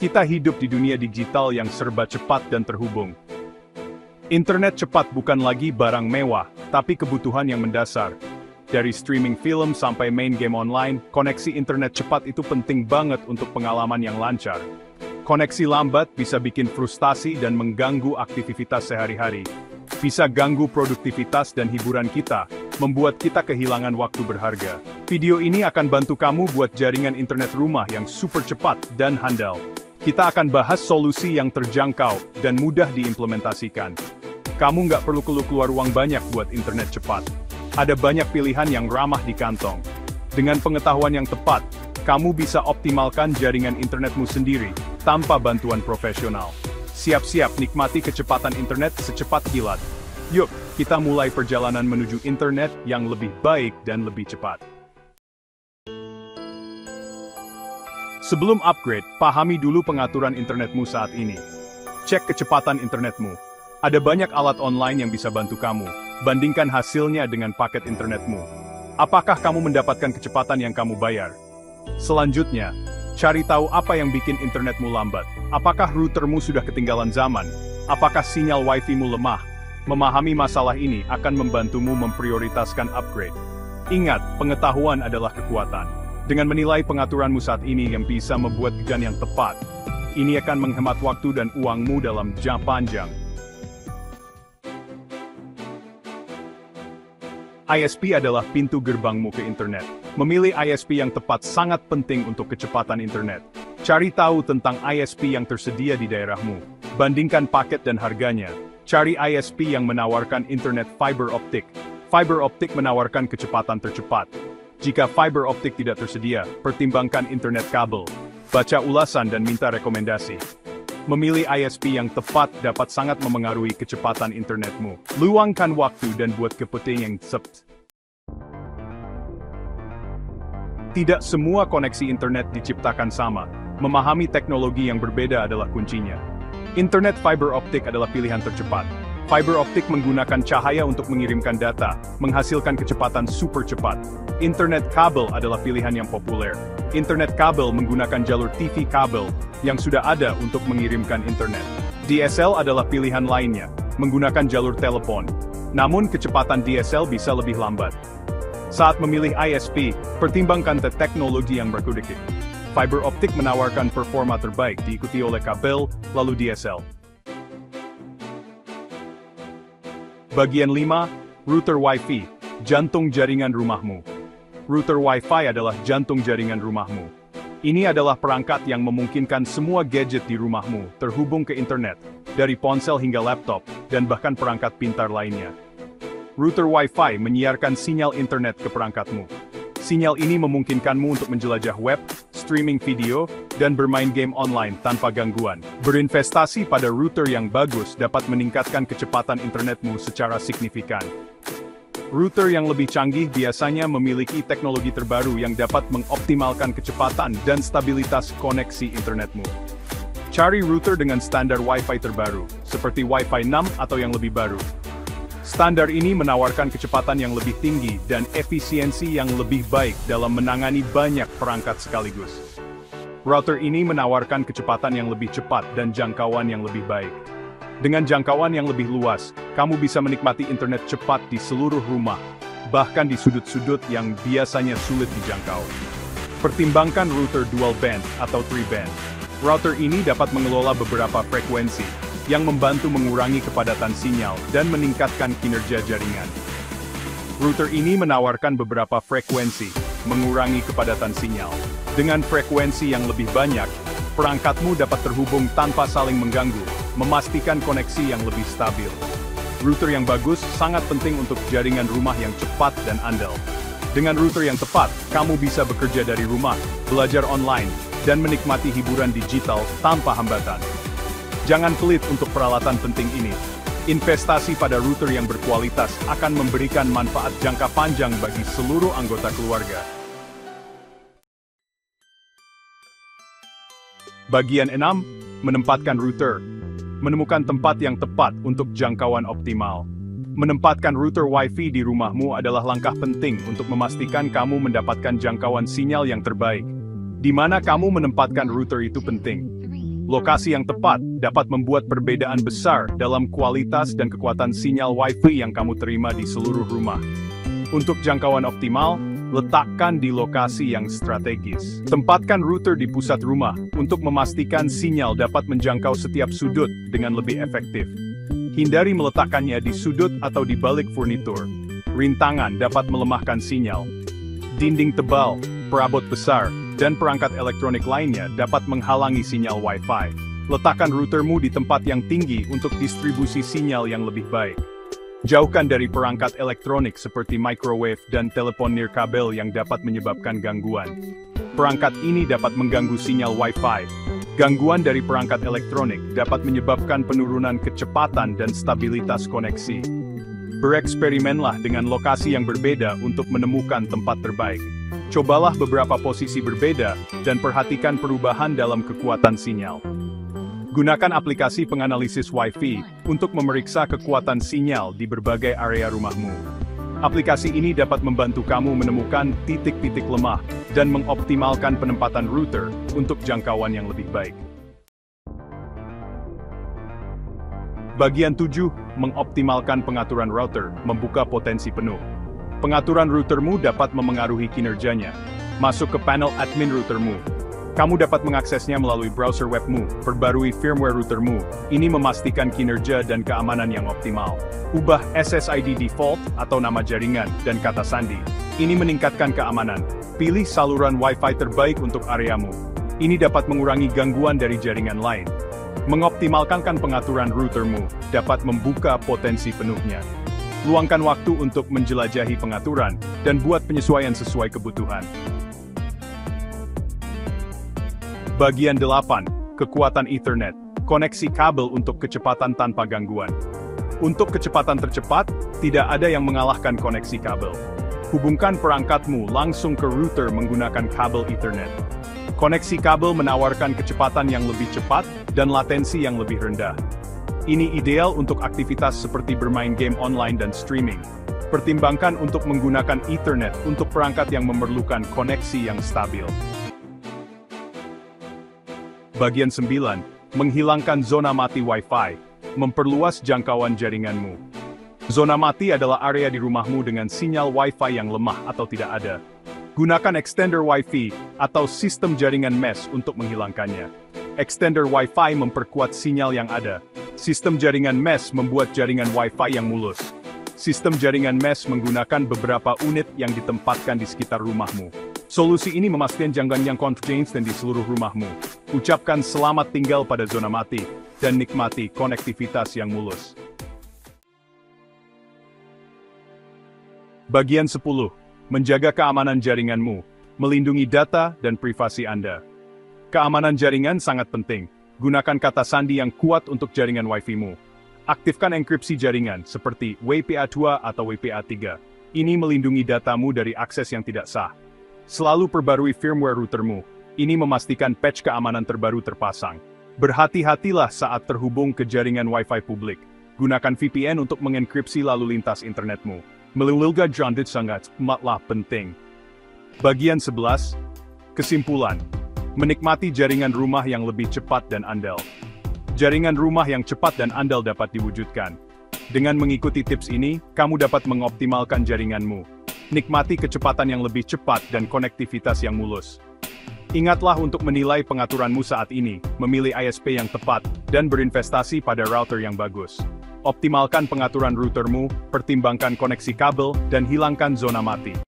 Kita hidup di dunia digital yang serba cepat dan terhubung. Internet cepat bukan lagi barang mewah, tapi kebutuhan yang mendasar. Dari streaming film sampai main game online, koneksi internet cepat itu penting banget untuk pengalaman yang lancar. Koneksi lambat bisa bikin frustasi dan mengganggu aktivitas sehari-hari. Bisa ganggu produktivitas dan hiburan kita, membuat kita kehilangan waktu berharga. Video ini akan bantu kamu buat jaringan internet rumah yang super cepat dan handal. Kita akan bahas solusi yang terjangkau dan mudah diimplementasikan. Kamu nggak perlu keluar uang banyak buat internet cepat. Ada banyak pilihan yang ramah di kantong. Dengan pengetahuan yang tepat, kamu bisa optimalkan jaringan internetmu sendiri, tanpa bantuan profesional. Siap-siap nikmati kecepatan internet secepat kilat. Yuk, kita mulai perjalanan menuju internet yang lebih baik dan lebih cepat. Sebelum upgrade, pahami dulu pengaturan internetmu saat ini. Cek kecepatan internetmu. Ada banyak alat online yang bisa bantu kamu. Bandingkan hasilnya dengan paket internetmu. Apakah kamu mendapatkan kecepatan yang kamu bayar? Selanjutnya, cari tahu apa yang bikin internetmu lambat. Apakah routermu sudah ketinggalan zaman? Apakah sinyal Wi-Fi-mu lemah? Memahami masalah ini akan membantumu memprioritaskan upgrade. Ingat, pengetahuan adalah kekuatan. Dengan menilai pengaturanmu saat ini yang bisa membuat pilihan yang tepat, ini akan menghemat waktu dan uangmu dalam jangka panjang. ISP adalah pintu gerbangmu ke internet. Memilih ISP yang tepat sangat penting untuk kecepatan internet. Cari tahu tentang ISP yang tersedia di daerahmu. Bandingkan paket dan harganya. Cari ISP yang menawarkan internet fiber optik. Fiber optik menawarkan kecepatan tercepat. Jika fiber optik tidak tersedia, pertimbangkan internet kabel. Baca ulasan dan minta rekomendasi. Memilih ISP yang tepat dapat sangat memengaruhi kecepatan internetmu. Luangkan waktu dan buat keputusan yang tepat. Tidak semua koneksi internet diciptakan sama. Memahami teknologi yang berbeda adalah kuncinya. Internet fiber optik adalah pilihan tercepat. Fiber optik menggunakan cahaya untuk mengirimkan data, menghasilkan kecepatan super cepat. Internet kabel adalah pilihan yang populer. Internet kabel menggunakan jalur TV kabel yang sudah ada untuk mengirimkan internet. DSL adalah pilihan lainnya, menggunakan jalur telepon. Namun kecepatan DSL bisa lebih lambat. Saat memilih ISP, pertimbangkan teknologi yang berkualitas. Fiber optik menawarkan performa terbaik diikuti oleh kabel, lalu DSL. Bagian 5, router Wi-Fi, jantung jaringan rumahmu. Router Wi-Fi adalah jantung jaringan rumahmu. Ini adalah perangkat yang memungkinkan semua gadget di rumahmu terhubung ke internet, dari ponsel hingga laptop, dan bahkan perangkat pintar lainnya. Router Wi-Fi menyiarkan sinyal internet ke perangkatmu. Sinyal ini memungkinkanmu untuk menjelajah web, streaming video, dan bermain game online tanpa gangguan. Berinvestasi pada router yang bagus dapat meningkatkan kecepatan internetmu secara signifikan. Router yang lebih canggih biasanya memiliki teknologi terbaru yang dapat mengoptimalkan kecepatan dan stabilitas koneksi internetmu. Cari router dengan standar Wi-Fi terbaru, seperti Wi-Fi 6 atau yang lebih baru. Standar ini menawarkan kecepatan yang lebih tinggi dan efisiensi yang lebih baik dalam menangani banyak perangkat sekaligus. Router ini menawarkan kecepatan yang lebih cepat dan jangkauan yang lebih baik. Dengan jangkauan yang lebih luas, kamu bisa menikmati internet cepat di seluruh rumah, bahkan di sudut-sudut yang biasanya sulit dijangkau. Pertimbangkan router dual band atau three band. Router ini dapat mengelola beberapa frekuensi, yang membantu mengurangi kepadatan sinyal dan meningkatkan kinerja jaringan. Router ini menawarkan beberapa frekuensi, mengurangi kepadatan sinyal. Dengan frekuensi yang lebih banyak, perangkatmu dapat terhubung tanpa saling mengganggu, memastikan koneksi yang lebih stabil. Router yang bagus sangat penting untuk jaringan rumah yang cepat dan andal. Dengan router yang tepat, kamu bisa bekerja dari rumah, belajar online, dan menikmati hiburan digital tanpa hambatan. Jangan pelit untuk peralatan penting ini. Investasi pada router yang berkualitas akan memberikan manfaat jangka panjang bagi seluruh anggota keluarga. Bagian 6, menempatkan router. Menemukan tempat yang tepat untuk jangkauan optimal. Menempatkan router Wi-Fi di rumahmu adalah langkah penting untuk memastikan kamu mendapatkan jangkauan sinyal yang terbaik. Di mana kamu menempatkan router itu penting. Lokasi yang tepat dapat membuat perbedaan besar dalam kualitas dan kekuatan sinyal Wi-Fi yang kamu terima di seluruh rumah. Untuk jangkauan optimal, letakkan di lokasi yang strategis. Tempatkan router di pusat rumah untuk memastikan sinyal dapat menjangkau setiap sudut dengan lebih efektif. Hindari meletakkannya di sudut atau di balik furnitur. Rintangan dapat melemahkan sinyal. Dinding tebal, perabot besar, dan perangkat elektronik lainnya dapat menghalangi sinyal Wi-Fi. Letakkan routermu di tempat yang tinggi untuk distribusi sinyal yang lebih baik. Jauhkan dari perangkat elektronik seperti microwave dan telepon nirkabel yang dapat menyebabkan gangguan. Perangkat ini dapat mengganggu sinyal Wi-Fi. Gangguan dari perangkat elektronik dapat menyebabkan penurunan kecepatan dan stabilitas koneksi. Bereksperimenlah dengan lokasi yang berbeda untuk menemukan tempat terbaik. Cobalah beberapa posisi berbeda dan perhatikan perubahan dalam kekuatan sinyal. Gunakan aplikasi penganalisis Wi-Fi untuk memeriksa kekuatan sinyal di berbagai area rumahmu. Aplikasi ini dapat membantu kamu menemukan titik-titik lemah dan mengoptimalkan penempatan router untuk jangkauan yang lebih baik. Bagian 7, mengoptimalkan pengaturan router, membuka potensi penuh. Pengaturan routermu dapat memengaruhi kinerjanya. Masuk ke panel admin routermu. Kamu dapat mengaksesnya melalui browser webmu, perbarui firmware routermu. Ini memastikan kinerja dan keamanan yang optimal. Ubah SSID default atau nama jaringan dan kata sandi. Ini meningkatkan keamanan. Pilih saluran Wi-Fi terbaik untuk areamu. Ini dapat mengurangi gangguan dari jaringan lain. Mengoptimalkan pengaturan routermu dapat membuka potensi penuhnya. Luangkan waktu untuk menjelajahi pengaturan dan buat penyesuaian sesuai kebutuhan. Bagian 8, kekuatan Ethernet, koneksi kabel untuk kecepatan tanpa gangguan. Untuk kecepatan tercepat, tidak ada yang mengalahkan koneksi kabel. Hubungkan perangkatmu langsung ke router menggunakan kabel Ethernet. Koneksi kabel menawarkan kecepatan yang lebih cepat dan latensi yang lebih rendah. Ini ideal untuk aktivitas seperti bermain game online dan streaming. Pertimbangkan untuk menggunakan Ethernet untuk perangkat yang memerlukan koneksi yang stabil. Bagian 9, menghilangkan zona mati Wi-Fi, memperluas jangkauan jaringanmu. Zona mati adalah area di rumahmu dengan sinyal Wi-Fi yang lemah atau tidak ada. Gunakan extender Wi-Fi atau sistem jaringan mesh untuk menghilangkannya. Extender Wi-Fi memperkuat sinyal yang ada. Sistem jaringan mesh membuat jaringan Wi-Fi yang mulus. Sistem jaringan mesh menggunakan beberapa unit yang ditempatkan di sekitar rumahmu. Solusi ini memastikan jaringan yang konsisten di seluruh rumahmu. Ucapkan selamat tinggal pada zona mati, dan nikmati konektivitas yang mulus. Bagian 10. Menjaga keamanan jaringanmu, melindungi data dan privasi Anda. Keamanan jaringan sangat penting. Gunakan kata sandi yang kuat untuk jaringan Wi-Fi-mu. Aktifkan enkripsi jaringan, seperti WPA2 atau WPA3. Ini melindungi datamu dari akses yang tidak sah. Selalu perbarui firmware routermu. Ini memastikan patch keamanan terbaru terpasang. Berhati-hatilah saat terhubung ke jaringan Wi-Fi publik. Gunakan VPN untuk mengenkripsi lalu lintas internetmu. Melulilga jandit sangat amatlah penting. Bagian 11. Kesimpulan. Menikmati jaringan rumah yang lebih cepat dan andal. Jaringan rumah yang cepat dan andal dapat diwujudkan. Dengan mengikuti tips ini, kamu dapat mengoptimalkan jaringanmu. Nikmati kecepatan yang lebih cepat dan konektivitas yang mulus. Ingatlah untuk menilai pengaturanmu saat ini, memilih ISP yang tepat, dan berinvestasi pada router yang bagus. Optimalkan pengaturan routermu, pertimbangkan koneksi kabel, dan hilangkan zona mati.